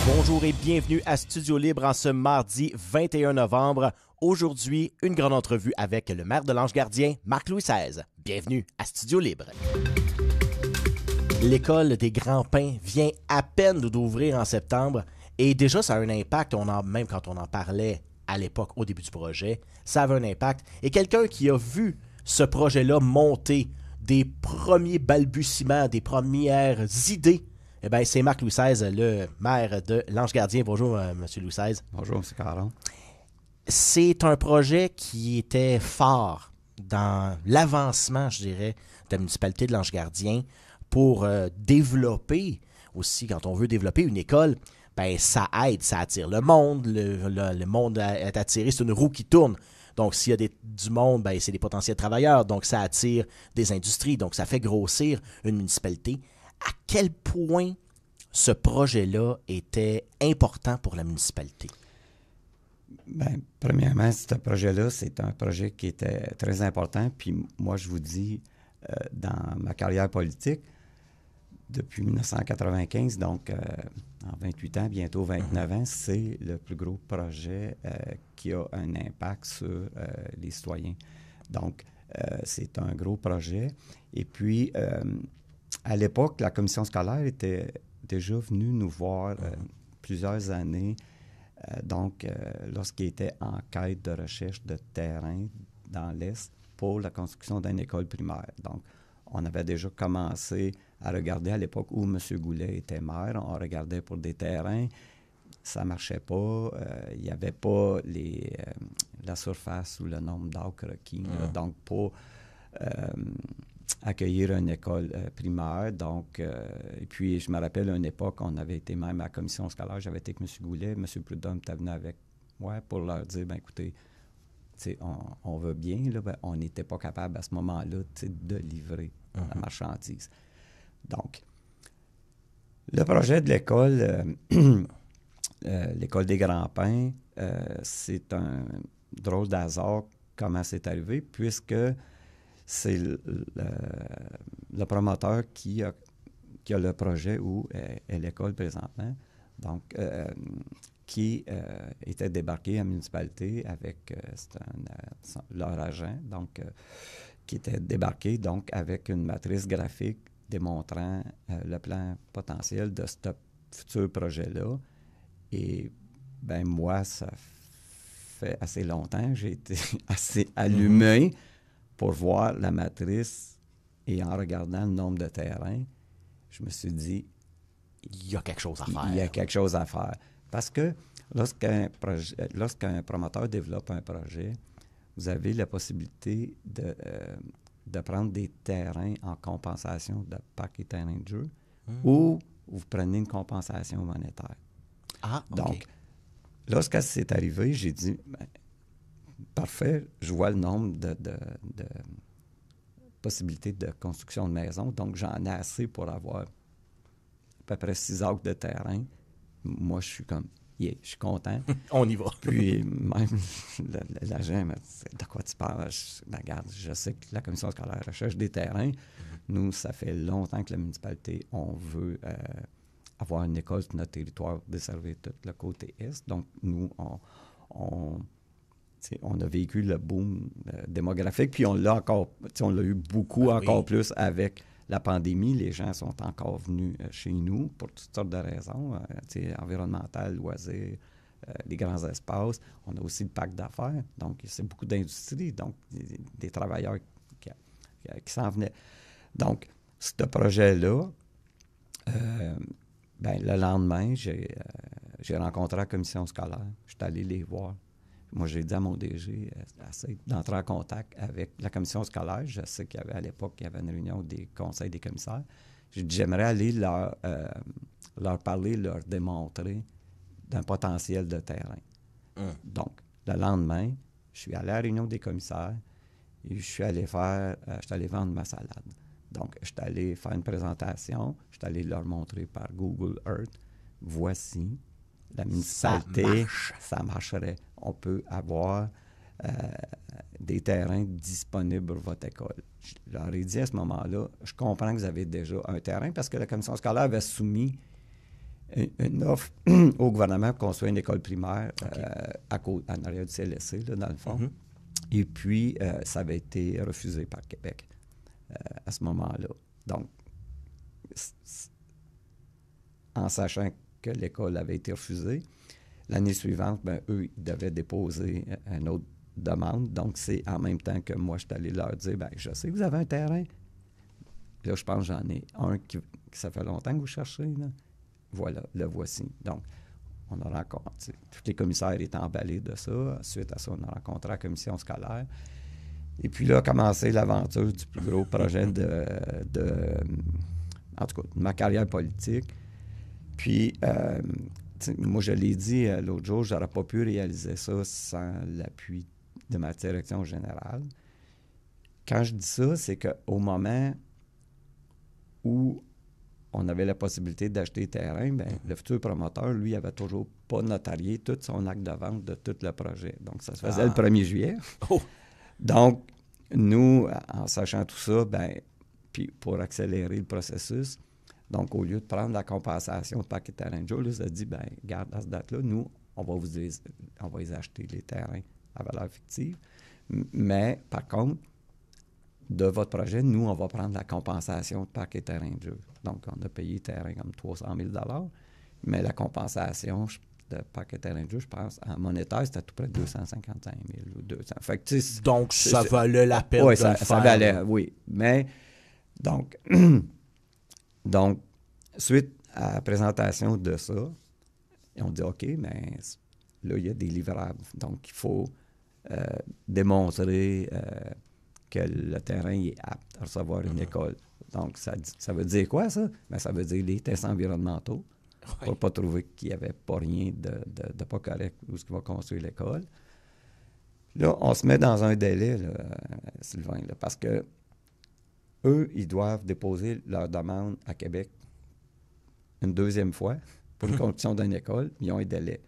Bonjour et bienvenue à Studio Libre en ce mardi 21 novembre. Aujourd'hui, une grande entrevue avec le maire de l'Ange-Gardien, Marc-Louis XVI. Bienvenue à Studio Libre. L'école des Grands Pins vient à peine d'ouvrir en septembre et déjà ça a un impact, même quand on en parlait à l'époque au début du projet, ça avait un impact. Et quelqu'un qui a vu ce projet-là monter des premiers balbutiements, des premières idées, eh bien, c'est Marc-Louis XVI, le maire de l'Ange-Gardien. Bonjour, M. Louis XVI. Bonjour, M. Caron. C'est un projet qui était fort dans l'avancement, je dirais, de la municipalité de l'Ange-Gardien pour développer aussi, quand on veut développer une école, ben ça aide, ça attire le monde. Le monde est attiré, c'est une roue qui tourne. Donc, s'il y a du monde, ben, c'est des potentiels travailleurs. Donc, ça attire des industries. Donc, ça fait grossir une municipalité. À quel point ce projet-là était important pour la municipalité? Bien, premièrement, ce projet-là, c'est un projet qui était très important. Puis moi, je vous dis, dans ma carrière politique, depuis 1995, donc en 28 ans, bientôt 29 ans, c'est le plus gros projet qui a un impact sur les citoyens. Donc, c'est un gros projet. Et puis, à l'époque, la commission scolaire était déjà venue nous voir plusieurs années, lorsqu'il était en quête de recherche de terrain dans l'Est pour la construction d'une école primaire. Donc, on avait déjà commencé à regarder à l'époque où M. Goulet était maire. On regardait pour des terrains. Ça ne marchait pas. Il n'y avait pas la surface ou le nombre d'acres requis. Donc, pour accueillir une école primaire. Donc, et puis, je me rappelle, à une époque, on avait été même à la commission scolaire. J'avais été avec M. Goulet. M. Prudhomme était venu avec moi pour leur dire, bien, écoutez, on veut bien, là, ben, on n'était pas capable à ce moment-là de livrer la marchandise. Donc, le projet de l'école, l'école des Grands Pins, c'est un drôle d'hasard comment c'est arrivé, puisque c'est le promoteur qui a le projet où est l'école présentement, donc qui était débarqué à la municipalité avec leur agent, donc qui était débarqué donc avec une matrice graphique démontrant le plan potentiel de ce futur projet-là. Et ben moi, ça fait assez longtemps, j'ai été assez allumé pour voir la matrice et en regardant le nombre de terrains, je me suis dit, il y a quelque chose à faire. Il y a quelque chose à faire. Parce que lorsqu'un promoteur développe un projet, vous avez la possibilité de prendre des terrains en compensation de parcs et terrains de jeu ou vous prenez une compensation monétaire. Ah, OK. Donc, lorsque c'est arrivé, j'ai dit, ben, parfait, je vois le nombre de possibilités de construction de maisons, donc j'en ai assez pour avoir à peu près 6 acres de terrain. Moi, je suis comme, je suis content. On y va. Puis même l'agent m'a dit, de quoi tu parles? Regarde, je sais que la commission scolaire recherche des terrains. Nous, ça fait longtemps que la municipalité, on veut avoir une école sur notre territoire, desservir tout le côté est. Donc, nous, on a vécu le boom démographique, puis on l'a eu beaucoup encore plus avec la pandémie. Les gens sont encore venus chez nous pour toutes sortes de raisons, environnementales, loisirs, les grands espaces. On a aussi le parc d'affaires, donc c'est beaucoup d'industries, donc des travailleurs qui s'en venaient. Donc, ce projet-là, le lendemain, j'ai rencontré la commission scolaire. Je suis allé les voir. Moi, j'ai dit à mon DG d'entrer en contact avec la commission scolaire. Je sais qu'il y avait à l'époque, il y avait une réunion des conseils des commissaires. J'ai dit, j'aimerais aller leur parler, leur démontrer d'un potentiel de terrain. Donc, le lendemain, je suis allé à la réunion des commissaires et je suis allé vendre ma salade. Donc, je suis allé faire une présentation, je suis allé leur montrer par Google Earth. Voici la municipalité, ça marcherait. On peut avoir des terrains disponibles pour votre école. Je leur ai dit à ce moment-là, je comprends que vous avez déjà un terrain parce que la commission scolaire avait soumis une offre au gouvernement pour construire une école primaire en arrière du CLSC, là, dans le fond. Mhm. Et puis, ça avait été refusé par Québec à ce moment-là. Donc, en sachant que l'école avait été refusée, l'année suivante, eux, ils devaient déposer une autre demande. Donc, c'est en même temps que moi, je suis allé leur dire, je sais que vous avez un terrain. Là, je pense que j'en ai un qui ça fait longtemps que vous cherchez. Là. Voilà, le voici. Donc, on a rencontré, tous les commissaires étaient emballés de ça. Suite à ça, on a rencontré la commission scolaire. Et puis là, a commencé l'aventure du plus gros projet en tout cas, de ma carrière politique. Puis, moi, je l'ai dit l'autre jour, je n'aurais pas pu réaliser ça sans l'appui de ma direction générale. Quand je dis ça, c'est qu'au moment où on avait la possibilité d'acheter le terrain, le futur promoteur, lui, avait toujours pas notarié tout son acte de vente de tout le projet. Donc, ça se faisait le 1er juillet. Oh. Donc, nous, en sachant tout ça, puis pour accélérer le processus, donc, au lieu de prendre la compensation de Parc et Terrain de jeu, là, ça dit, regarde, à cette date-là, nous, on va les acheter, les terrains à valeur fictive. Mais, par contre, de votre projet, nous, on va prendre la compensation de Parc et Terrain de jeu. Donc, on a payé le terrain comme 300 000 $, mais la compensation de Parc et Terrain de jeu, je pense, en monétaire, c'était à tout près de 255 000 ou 200. Fait que, donc, ça valait la peine de le faire. Ça valait, oui. Mais, donc, suite à la présentation de ça, on dit, OK, mais là, il y a des livrables. Donc, il faut démontrer que le terrain est apte à recevoir une école. Donc, ça veut dire quoi, ça? Ça veut dire les tests environnementaux pour ne pas trouver qu'il n'y avait pas rien de pas correct où ce qui va construire l'école. Là, on se met dans un délai, là, Sylvain, là, parce que eux, ils doivent déposer leur demande à Québec une deuxième fois pour une construction d'une école, ils ont un délai.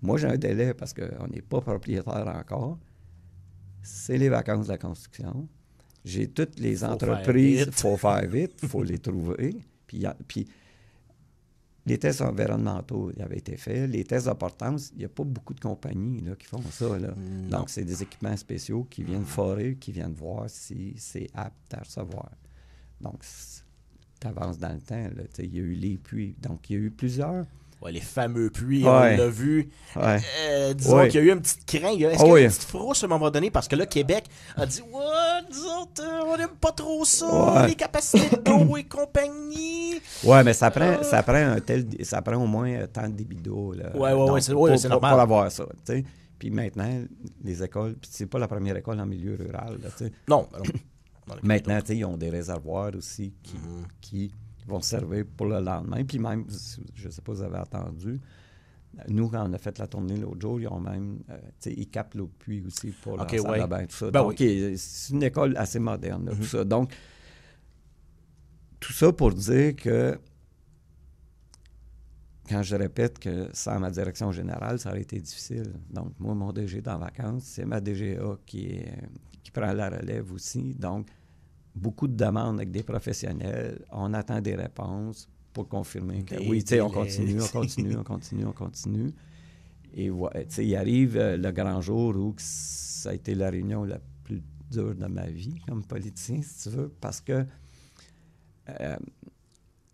Moi, j'ai un délai parce qu'on n'est pas propriétaire encore. C'est les vacances de la construction. J'ai toutes les entreprises. Il faut faire vite, il faut les trouver. Puis les tests environnementaux ils avaient été faits. Les tests d'importance, il n'y a pas beaucoup de compagnies là, qui font ça. Là. Donc, c'est des équipements spéciaux qui viennent forer, qui viennent voir si c'est apte à recevoir. Donc, tu avances dans le temps. Là, il y a eu les puits. Donc, il y a eu plusieurs. Ouais, les fameux puits, on l'a vu. Disons qu'il y a eu une petite crainte. Est-ce qu'il y a eu une petite frousse à un moment donné? Parce que là, Québec a dit « Ouais, disons, on n'aime pas trop ça, les capacités d'eau et compagnie. » Ouais, mais ça prend au moins tant de débit d'eau. Là. C'est normal. Pour avoir ça, tu sais. Puis maintenant, les écoles, puis c'est pas la première école en milieu rural, là, tu sais. Non. Maintenant, tu sais, ils ont des réservoirs aussi qui vont servir pour le lendemain. Puis même, je ne sais pas si vous avez entendu, nous, quand on a fait la tournée l'autre jour, ils ont même, ils captent l'eau de pluie aussi pour la salle de bain, tout ça. Donc, c'est une école assez moderne, là, tout ça. Donc, tout ça pour dire que, quand je répète que sans ma direction générale, ça aurait été difficile. Donc, moi, mon DG est en vacances, c'est ma DGA qui prend la relève aussi. Donc, beaucoup de demandes avec des professionnels. On attend des réponses pour confirmer que oui, tu sais, on continue. Et tu sais, il arrive le grand jour où ça a été la réunion la plus dure de ma vie comme politicien, si tu veux, parce que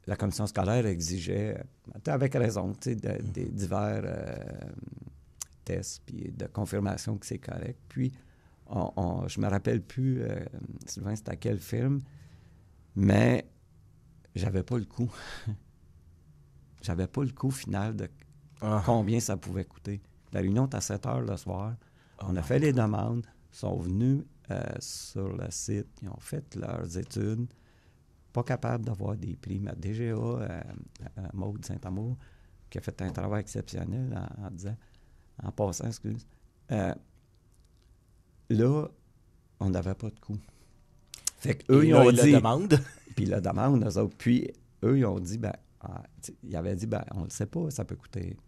la commission scolaire exigeait, avec raison, tu sais, des divers tests puis de confirmation que c'est correct. Puis, je me rappelle plus, Sylvain, c'était à quelle firme, mais j'avais pas le coût. J'avais pas le coût final de combien ça pouvait coûter. La réunion était à 7 heures le soir. On a fait les demandes, ils sont venus sur le site, ils ont fait leurs études, pas capables d'avoir des prix. Ma DGA, Maude Saint-Amour, qui a fait un travail exceptionnel en passant, excuse. Là, on n'avait pas de coût. Fait qu'eux, ils ont dit... Puis la demande, eux autres. Puis eux, ils ont dit, ils avaient dit, on ne le sait pas, ça peut coûter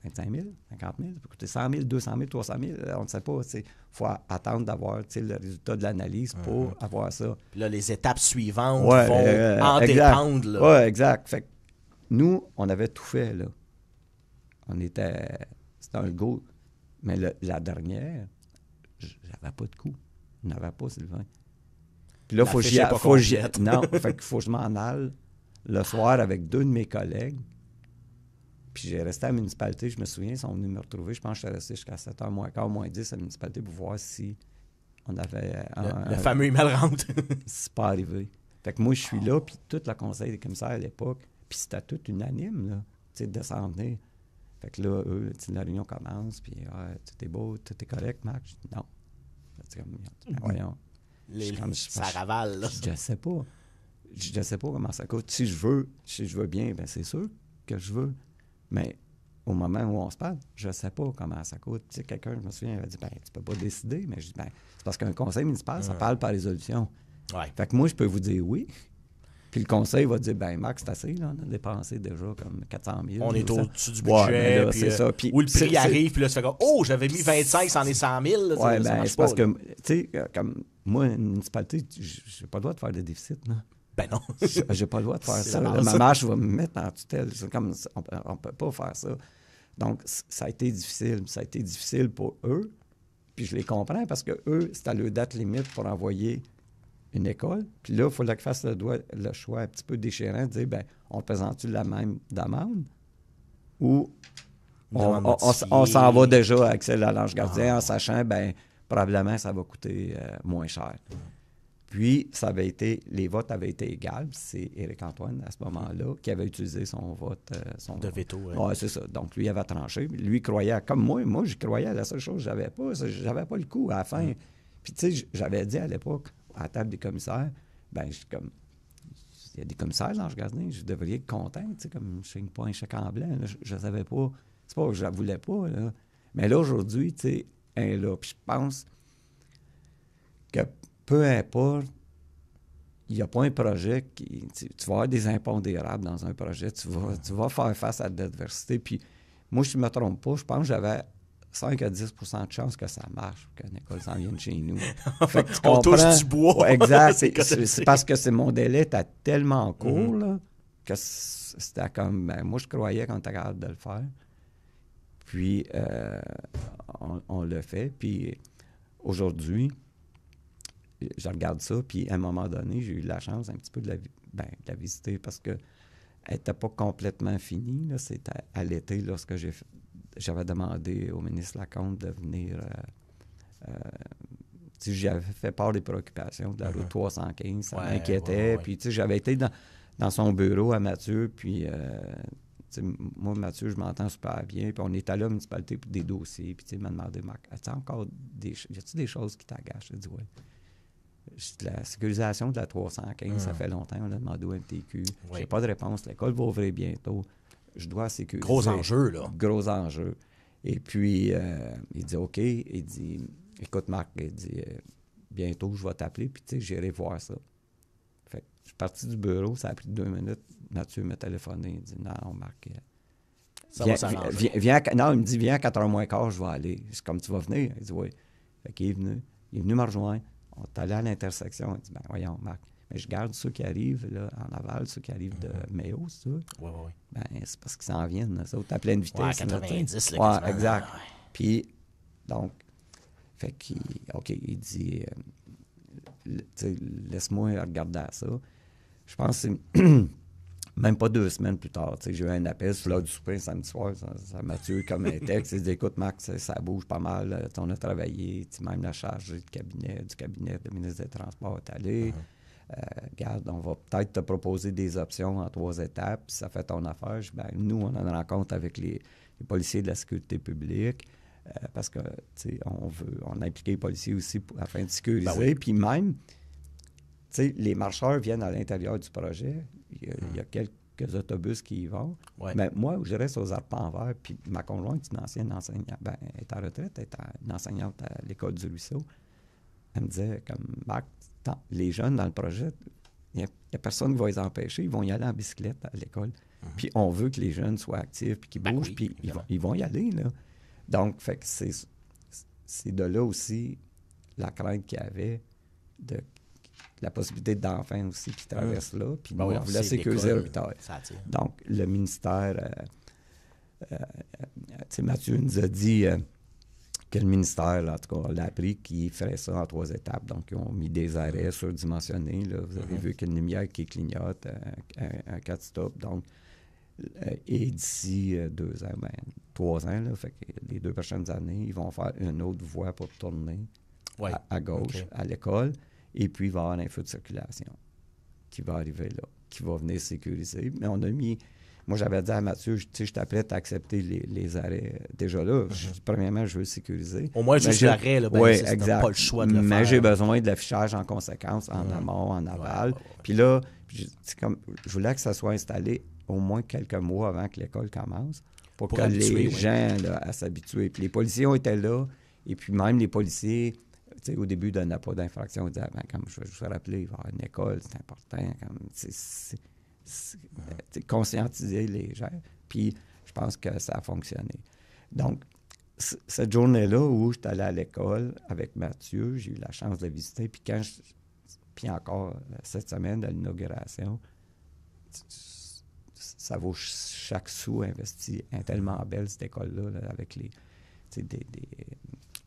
25 000, 50 000, ça peut coûter 100 000, 200 000, 300 000, on ne sait pas. Il faut attendre d'avoir le résultat de l'analyse pour avoir ça. Puis là, les étapes suivantes vont en dépendre. Oui, exact. Fait nous, on avait tout fait, là. C'était un go. Mais la dernière, j'avais pas de coup. Je n'avais pas, Sylvain. Puis là, Faut qu'il faut que je m'en aille le soir avec 2 de mes collègues. Puis j'ai resté à la municipalité, je me souviens, ils sont venus me retrouver. Je pense que j'étais resté jusqu'à 7h moins quart, moins 10 à la municipalité pour voir si on avait... Le fameux email rentre. C'est pas arrivé. Fait que moi, je suis là, puis tout le conseil des commissaires à l'époque, puis c'était tout unanime, là, tu sais, de s'en venir. Fait que là, eux, la réunion commence, puis tout est beau, tout est correct, Marc? Je dis non. Voyons. Ça ravale, là. Je sais pas. Je sais pas comment ça coûte. Si je veux bien, ben c'est sûr que je veux. Mais au moment où on se parle, je sais pas comment ça coûte. Tu sais, quelqu'un, je me souviens, il avait dit, ben, tu peux pas décider. Mais je dis, ben, c'est parce qu'un conseil municipal, ça parle par résolution. Ouais. Fait que moi, je peux vous dire oui. Puis le conseil va dire, ben, Max, c'est assez, là, on a dépensé déjà comme 400 000. On est au-dessus du budget. Là, c'est ça. Puis, où le prix arrive, puis là, tu fais comme, oh, j'avais mis 25, c'en est 100 000. Là, ouais, ben, c'est parce que, tu sais, comme moi, une municipalité, j'ai pas le droit de faire de déficit, là. Ben non. J'ai pas le droit de faire ça. Ma marche va me mettre en tutelle. C'est comme, on peut pas faire ça. Donc, ça a été difficile. Ça a été difficile pour eux. Puis je les comprends parce que eux, c'était leur date limite pour envoyer une école. Puis là, il fallait qu'ils fassent le choix un petit peu déchirant de dire, ben, on présente-tu la même demande ou on s'en va déjà avec celle à l'Ange Gardien en sachant, ben, probablement, ça va coûter moins cher. Puis, les votes avaient été égaux. C'est Éric-Antoine, à ce moment-là, qui avait utilisé son vote. De veto. Oui, c'est ça. Donc, lui avait tranché. Lui croyait, comme moi, j'y croyais. La seule chose que j'avais pas le coup à la fin. Puis, tu sais, j'avais dit à l'époque, à la table des commissaires, ben, il y a des commissaires, l'Ange Gardien, je devrais être content, tu sais, comme je signe pas un chèque en blanc. Là, je savais pas. C'est pas que je la voulais pas, là. Mais là, aujourd'hui, tu sais, elle est là. Puis, je pense que peu importe, il n'y a pas un projet qui... Tu vas avoir des impondérables dans un projet. Tu vas faire face à l'adversité. Puis moi, je ne me trompe pas, je pense que j'avais 5 à 10 de chances que ça marche, qu'une école s'en vienne chez nous. Fait que on touche du bois. Ouais, exact. C'est parce que mon délai était tellement court là, que c'était comme... Ben, moi, je croyais qu'on était capable de le faire. Puis, on le fait. Puis aujourd'hui... Je regarde ça, puis à un moment donné, j'ai eu la chance un petit peu de la visiter parce qu'elle n'était pas complètement finie. Là. C'était à l'été, lorsque j'avais demandé au ministre Lacombe de venir. J'avais fait part des préoccupations de la route 315, ça m'inquiétait. Puis j'avais été dans son bureau à Mathieu, puis moi, Mathieu, je m'entends super bien. Puis on est allé à la municipalité pour des dossiers, puis il m'a demandé, Marc, y a-t-il des choses qui t'agacent? J'ai dit, oui. La sécurisation de la 315, ça fait longtemps, on l'a demandé au MTQ. Je n'ai pas de réponse. L'école va ouvrir bientôt. Je dois sécuriser. Gros enjeu, là. Gros enjeu. Et puis, il dit OK. Il dit, écoute, Marc, il dit, bientôt, je vais t'appeler, puis tu sais, j'irai voir ça. Fait que je suis parti du bureau, ça a pris 2 minutes. Mathieu m'a téléphoné. Il dit, non, Marc, non, il me dit, viens à 4h moins quart, je vais aller. C'est comme tu vas venir. Il dit, oui. Fait qu'il est venu. Il est venu me rejoindre. On est allé à l'intersection. Il dit, ben voyons, Marc, mais je garde ceux qui arrivent là, en aval, ceux qui arrivent de Mayo, c'est ça? Oui. Ben, c'est parce qu'ils s'en viennent, là, ça, à pleine vitesse. Ouais, 90, là, exact. Puis, donc, fait qu'il, OK, il dit, laisse-moi regarder à ça. Je pense que c'est même pas 2 semaines plus tard, j'ai eu un appel sur l'heure du souper samedi soir, ça m'a tué comme un texte. Il dit, écoute, Marc, ça bouge pas mal, on a travaillé, même la charge du cabinet du ministre des Transports est allée. Regarde, on va peut-être te proposer des options en 3 étapes, puis ça fait ton affaire. Nous, on en rencontre avec les policiers de la sécurité publique, parce que, on a impliqué les policiers aussi afin de sécuriser, puis même, les marcheurs viennent à l'intérieur du projet. Il y a quelques autobus qui y vont. Ouais. Mais moi, je reste aux Arpents Verts, puis ma conjointe, une ancienne enseignante, elle est en retraite, elle est une enseignante à l'école du Ruisseau. Elle me disait, comme, Marc, les jeunes dans le projet, il n'y a personne qui va les empêcher, ils vont y aller en bicyclette à l'école. Puis on veut que les jeunes soient actifs, puis qu'ils bougent, puis ils vont y aller, là. Donc, fait que c'est de là aussi la crainte qu'il y avait de la possibilité d'enfants aussi qui traversent là. Puis Ben nous, oui, on voulait c'est sécuriser l'école, l'hôpital. ça attire. Donc, le ministère, tu sais, Mathieu nous a dit que le ministère, là, en tout cas, on l'a appris qu'il ferait ça en 3 étapes. Donc, ils ont mis des arrêts surdimensionnés. Là. Vous avez vu qu'il y a une lumière qui clignote, un 4-stop. Donc, et d'ici 2 ans, 3 ans, là, fait que les 2 prochaines années, ils vont faire une autre voie pour tourner à gauche, à l'école. Et puis, il va y avoir un feu de circulation qui va arriver là, qui va venir sécuriser. Mais on a mis... Moi, j'avais dit à Mathieu, tu sais, je t'apprête à accepter les arrêts. Déjà là, premièrement, je veux sécuriser. Au moins, juste l'arrêt, là, oui, tu exact. pas le choix de le faire. Mais j'ai besoin de l'affichage en conséquence, en amont, en aval. Puis là, je voulais que ça soit installé au moins quelques mois avant que l'école commence pour que les gens là, s'habituent. Puis les policiers ont été là, et puis même les policiers... Tu sais, au début, ils ne donnaient pas d'infraction. Ils disaient, comme je vais rappeler, il va y avoir une école, c'est important. Conscientiser les gens. Puis, je pense que ça a fonctionné. Donc, cette journée-là où je suis allé à l'école avec Mathieu, j'ai eu la chance de visiter. Puis, puis encore, cette semaine de l'inauguration, ça vaut chaque sou investi. Elle est tellement belle, cette école-là, là, avec les...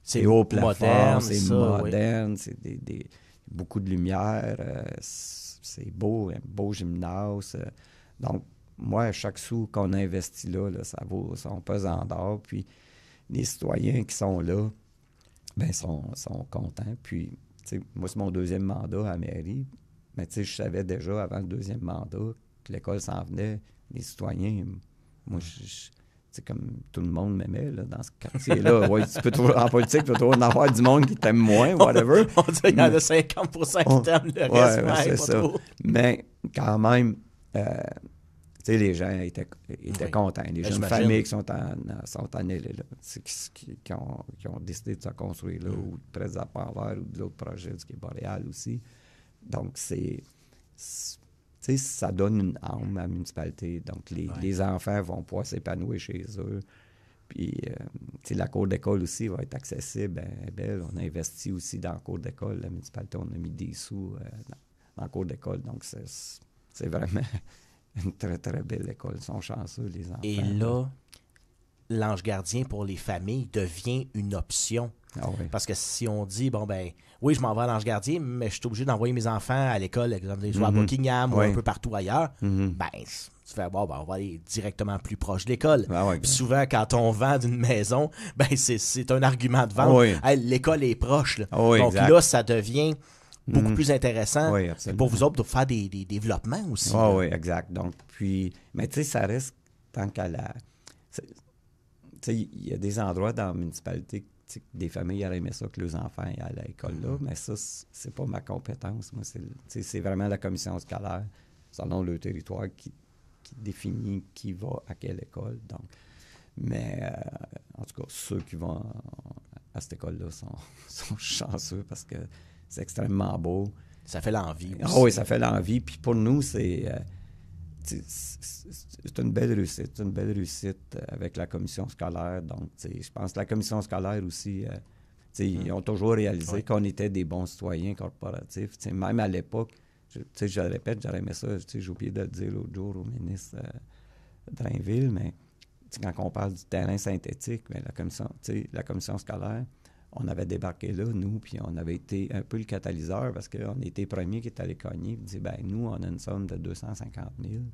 C'est haut plafond, c'est moderne, c'est beaucoup de lumière, c'est beau, un beau gymnase. Donc, moi, chaque sou qu'on investit là, ça vaut son pesant d'or. Puis, les citoyens qui sont là, ben sont contents. Puis, moi, c'est mon 2e mandat à la mairie. Mais je savais déjà, avant le 2e mandat, que l'école s'en venait. Les citoyens, moi, c'est comme tout le monde m'aimait là, dans ce quartier-là. Ouais, tu peux toujours, en politique, tu peux toujours en avoir du monde qui t'aime moins, whatever. On dit qu'il y en a 50% qui t'aiment, le reste, c'est ça. Trop. Mais quand même, les gens étaient contents. Les jeunes familles qui sont en île, là, qui ont décidé de se construire là, ou près de Port-Vert ou de l'autre projet du Quai Boréal aussi. Donc, ça donne une âme à la municipalité. Donc, les enfants vont pouvoir s'épanouir chez eux. Puis, la cour d'école aussi va être accessible, belle. On a investi aussi dans la cour d'école. La municipalité, on a mis des sous dans la cour d'école. Donc, c'est vraiment une très, très belle école. Ils sont chanceux, les enfants. Et là, l'ange gardien pour les familles devient une option. Ah oui. Parce que si on dit, oui, je m'en vais à l'ange gardien, mais je suis obligé d'envoyer mes enfants à l'école, exemple, soit à Buckingham ou un peu partout ailleurs, tu fais, on va aller directement plus proche de l'école. Puis souvent, quand on vend d'une maison, c'est un argument de vente. Hey, l'école est proche. Là. Donc exact. Là, ça devient beaucoup plus intéressant pour vous autres de faire des développements aussi. Oui, exact. Donc, puis, mais tu sais, ça reste tant qu'à la... Tu sais, il y a des endroits dans la municipalité des familles auraient aimé ça que leurs enfants aillent à l'école là, mais ça, c'est pas ma compétence. Moi, c'est vraiment la commission scolaire, selon le territoire, qui définit qui va à quelle école. Donc, mais, en tout cas, ceux qui vont à cette école-là sont chanceux parce que c'est extrêmement beau. Ça fait l'envie aussi. Ah oui, ça fait l'envie. Puis pour nous, c'est une belle réussite. C'est une belle réussite avec la commission scolaire. Donc, je pense que la commission scolaire aussi, ils ont toujours réalisé qu'on était des bons citoyens corporatifs. Même à l'époque, je le répète, j'aurais aimé ça. J'ai oublié de le dire l'autre jour au ministre Drainville, mais quand on parle du terrain synthétique, mais la commission scolaire, on avait débarqué là, nous, puis on avait été un peu le catalyseur parce qu'on était les premiers qui étaient allés cogner et dire, nous, on a une somme de 250 000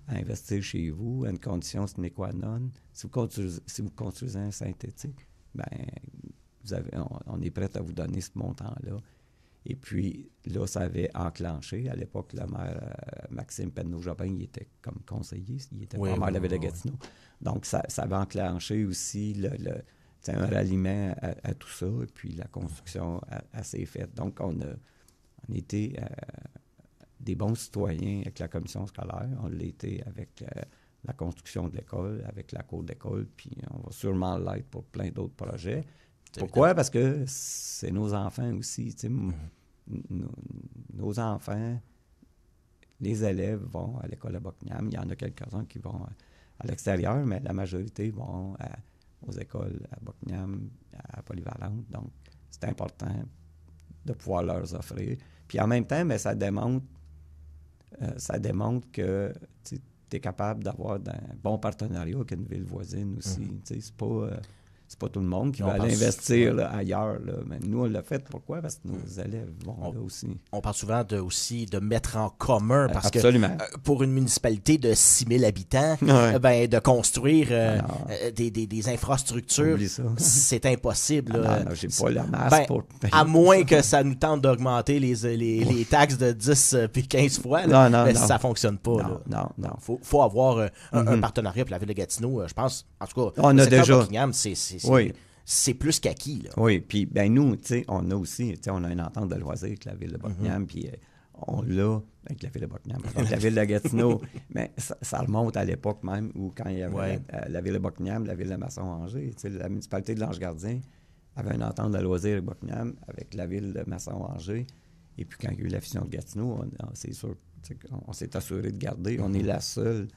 à investir chez vous, à une condition sine qua non. Si vous construisez un synthétique, on est prêt à vous donner ce montant-là. Et puis, là, ça avait enclenché. À l'époque, le maire Maxime Penneau-Jobin, il était comme conseiller. Il était pas maire de la ville de Gatineau. Donc, ça avait enclenché aussi un ralliement à tout ça. Et puis, la construction s'est faite. Donc, on était des bons citoyens avec la commission scolaire. On l'a été avec la construction de l'école, avec la cour d'école. Puis, on va sûrement l'être pour plein d'autres projets. Pourquoi? Évident. Parce que c'est nos enfants aussi. Nos enfants, les élèves vont à l'école à Buckingham. Il y en a quelques-uns qui vont à l'extérieur, mais la majorité vont aux écoles à Buckingham, à Polyvalente. Donc, c'est important de pouvoir leur offrir. Puis en même temps, mais ça démontre que tu es capable d'avoir un bon partenariat avec une ville voisine aussi. Tu sais, c'est pas tout le monde qui va aller investir là, ailleurs. Là. Mais nous, on l'a fait. Pourquoi? Parce que nos élèves vont là aussi. On parle souvent aussi de mettre en commun, parce Absolument. que pour une municipalité de 6 000 habitants, Ouais. de construire des infrastructures, c'est impossible. Non, j'ai pas la masse pour... À moins que ça nous tente d'augmenter les taxes de 10 puis 15 fois, là, mais ça fonctionne pas. Non. Faut avoir un partenariat. Puis la ville de Gatineau, je pense, en tout cas, on a déjà... Buckingham, c'est plus qu'acquis. Là. Oui, puis nous, tu sais, on a aussi, on a une entente de loisirs avec la ville de Buckingham, puis on l'a avec la ville de Buckingham, avec la ville de Gatineau, mais ça remonte à l'époque même où quand il y avait la ville de Buckingham, la ville de Masson-Angers, tu sais, la municipalité de l'Ange-Gardien avait une entente de loisirs avec Buckingham, avec la ville de Masson-Angers, et puis quand il y a eu la fusion de Gatineau, c'est sûr, on s'est assuré de garder, on est la seule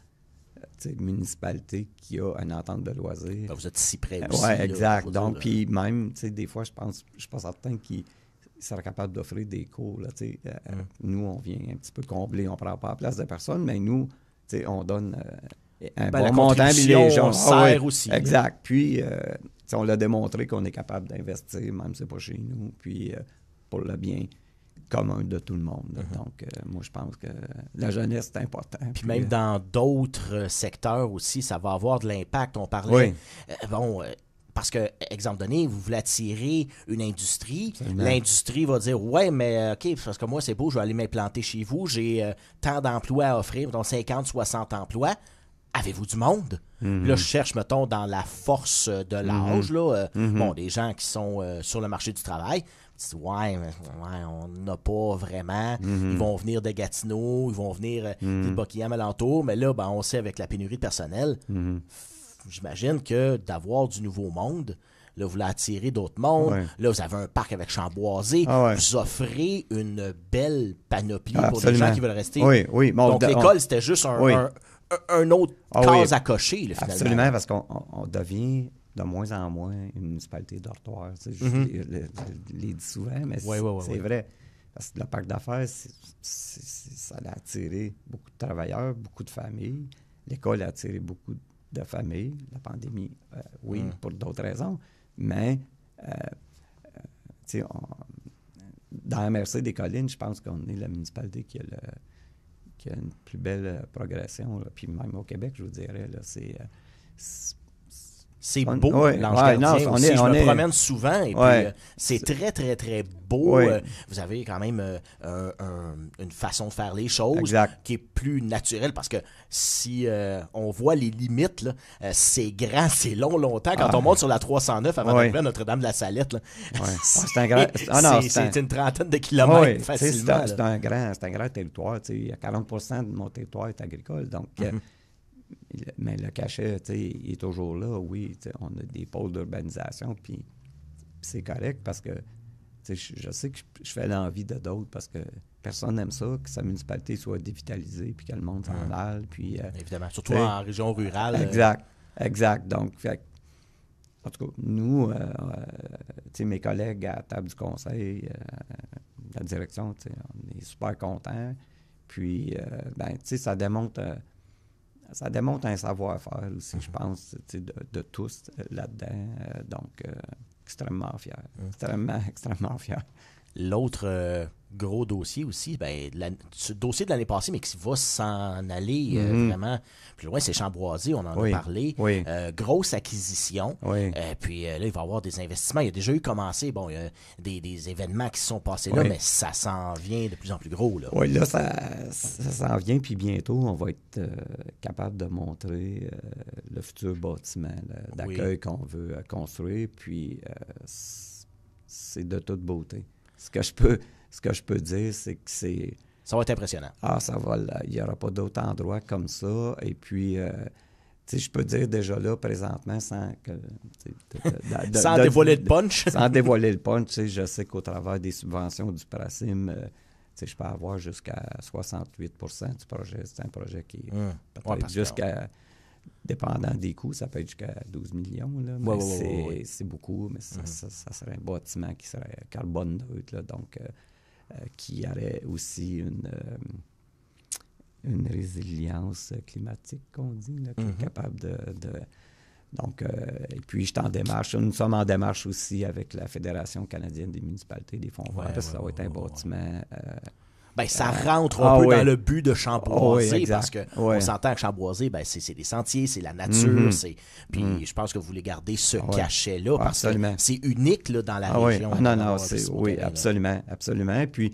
municipalité qui a une entente de loisirs. Vous êtes si près aussi. Oui, exact. Là, donc, puis même, des fois, je suis pas certain qu'ils seraient capables d'offrir des cours. Là, nous, on vient un petit peu combler, on prend pas la place de personne, mais nous, on donne un bon montant. Les gens sert aussi. Exact. Puis, on l'a démontré qu'on est capable d'investir, même si c'est pas chez nous, puis pour le bien commun de tout le monde. Donc, moi, je pense que la jeunesse, c'est important. Puis même dans d'autres secteurs aussi, ça va avoir de l'impact. On parlait... parce que, exemple donné, vous voulez attirer une industrie. Absolument. L'industrie va dire, ouais, mais OK, parce que moi, c'est beau, je vais aller m'implanter chez vous. J'ai tant d'emplois à offrir, donc 50, 60 emplois. Avez-vous du monde? Là, je cherche, mettons, dans la force de l'âge, là, des gens qui sont sur le marché du travail. Ouais, on n'a pas vraiment. Ils vont venir de Gatineau, ils vont venir de Buckingham alentour, mais là, on sait avec la pénurie de personnel, j'imagine que d'avoir du nouveau monde, là, vous voulez attirer d'autres mondes. Ouais. Là, vous avez un parc avec Chamboisé. Vous offrez une belle panoplie pour des gens qui veulent rester. Oui. Bon, donc, l'école, c'était juste un autre case à cocher, là, finalement. Absolument, parce qu'on devient de moins en moins une municipalité dortoir. Je l'ai dit souvent, mais c'est vrai. Parce que le parc d'affaires, ça a attiré beaucoup de travailleurs, beaucoup de familles. L'école a attiré beaucoup de familles. La pandémie, pour d'autres raisons. Mais, dans la MRC des Collines, je pense qu'on est la municipalité qui a une plus belle progression. Là. Puis même au Québec, je vous dirais, là, c'est beau, l'Ange-Gardien aussi. Je me promène souvent et puis c'est très, très, très beau. Vous avez quand même une façon de faire les choses qui est plus naturelle parce que si on voit les limites, là, c'est grand, c'est longtemps. Quand on monte sur la 309 avant d'arriver à Notre-Dame-de-la-Salette, là, c'est une trentaine de kilomètres facilement. C'est un grand territoire. Il y a 40% de mon territoire est agricole. Donc, mais le cachet, il est toujours là, on a des pôles d'urbanisation, puis c'est correct parce que je sais que je fais l'envie de d'autres parce que personne n'aime ça, que sa municipalité soit dévitalisée, puis que le monde s'en aille. Puis, évidemment, surtout en région rurale. Exact. Donc, en tout cas, nous, mes collègues à la table du conseil, la direction, on est super contents. Puis, ça démontre... Ça démontre un savoir-faire aussi, je pense, de tous là-dedans. Donc, extrêmement fier. Extrêmement fier. L'autre gros dossier aussi, ce dossier de l'année passée, mais qui va s'en aller vraiment plus loin, c'est Chamboisé, on en a parlé. Grosse acquisition. Puis là, il va y avoir des investissements. Il y a déjà eu commencé, il y a des événements qui se sont passés là, mais ça s'en vient de plus en plus gros. Là. Oui, là, ça s'en vient, puis bientôt, on va être capable de montrer le futur bâtiment d'accueil qu'on veut construire, puis c'est de toute beauté. Ce que je peux dire, c'est que c'est... Ça va être impressionnant. Ça va. Il n'y aura pas d'autres endroits comme ça. Et puis, je peux dire déjà là, présentement, sans que... sans dévoiler le punch. Sans dévoiler le punch, je sais qu'au travers des subventions du PRACIM, je peux avoir jusqu'à 68% du projet. C'est un projet qui est peut-être jusqu'à... Dépendant des coûts, ça peut être jusqu'à 12 millions. Là, mais c'est beaucoup, mais ça serait un bâtiment qui serait carbone neutre. Là, donc, qui aurait aussi une résilience climatique, qu'on dit, là, qui est capable de donc, et puis, nous sommes en démarche aussi avec la Fédération canadienne des municipalités des fonds verts, parce que ça va être un bâtiment... ça rentre un peu dans le but de Chamboisé, exact. parce qu'on s'entend que Chamboisé, c'est des sentiers, c'est la nature, puis je pense que vous voulez garder ce cachet-là, parce que c'est unique là, dans la région. Absolument, absolument. Et puis,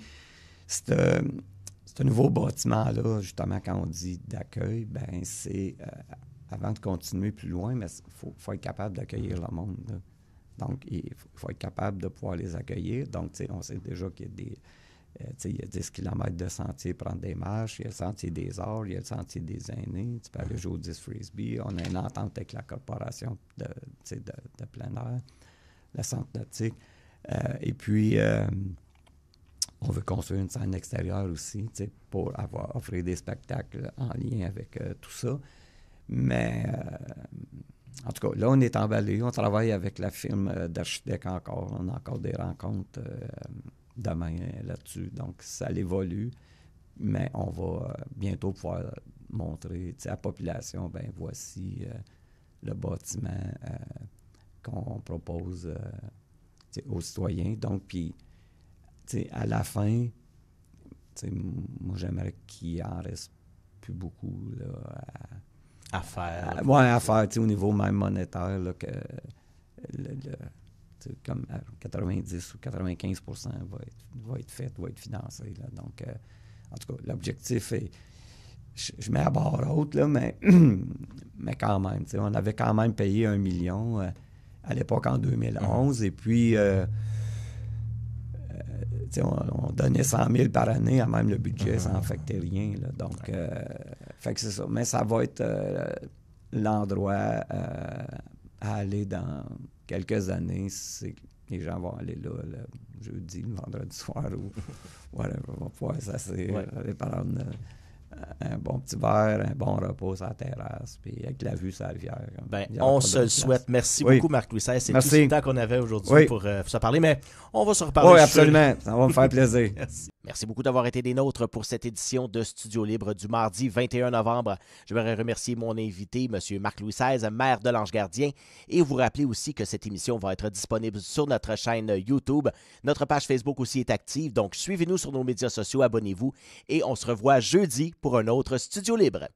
ce nouveau bâtiment-là, justement, quand on dit d'accueil, c'est... avant de continuer plus loin, mais il faut être capable d'accueillir le monde, là. Donc, il faut être capable de pouvoir les accueillir. Donc, on sait déjà qu'il y a des... il y a 10 km de sentiers, prendre des marches, il y a le sentier des arts, il y a le sentier des aînés, tu peux aller jouer au disc frisbee, on a une entente avec la corporation de plein air, le centre nautique, et puis on veut construire une scène extérieure aussi, pour offrir des spectacles en lien avec tout ça. Mais, en tout cas, là, on est emballé. On travaille avec la firme d'architectes encore. On a encore des rencontres demain là-dessus. Donc, ça évolue. Mais on va bientôt pouvoir montrer à la population, voici le bâtiment qu'on propose aux citoyens. Donc, puis, à la fin, moi, j'aimerais qu'il en reste plus beaucoup là, à faire. À faire, au niveau même monétaire, là, que comme 90 ou 95 va être fait, va être financé. Là. Donc, en tout cas, l'objectif est... Je mets à barre haute, là, mais quand même. On avait quand même payé 1 million à l'époque en 2011, et puis... on donnait 100 000 par année à même le budget, ça n'affectait rien. Là. Donc, fait que c'est ça. Mais ça va être l'endroit à aller dans quelques années. Les gens vont aller là le jeudi, le vendredi soir ou whatever. On va pouvoir s'asseoir, aller prendre un bon petit verre, un bon repas sur la terrasse, puis avec la vue sur la rivière. On se le souhaite. Merci beaucoup, Marc-Louis XVI. C'est tout le temps qu'on avait aujourd'hui pour se parler, mais on va se reparler. Oui, absolument. Ça va me faire plaisir. Merci beaucoup d'avoir été des nôtres pour cette édition de Studio Libre du mardi 21 novembre. Je voudrais remercier mon invité, M. Marc-Louis XVI, maire de l'Ange-Gardien, et vous rappeler aussi que cette émission va être disponible sur notre chaîne YouTube. Notre page Facebook aussi est active, donc suivez-nous sur nos médias sociaux, abonnez-vous, et on se revoit jeudi pour un autre Studio Libre.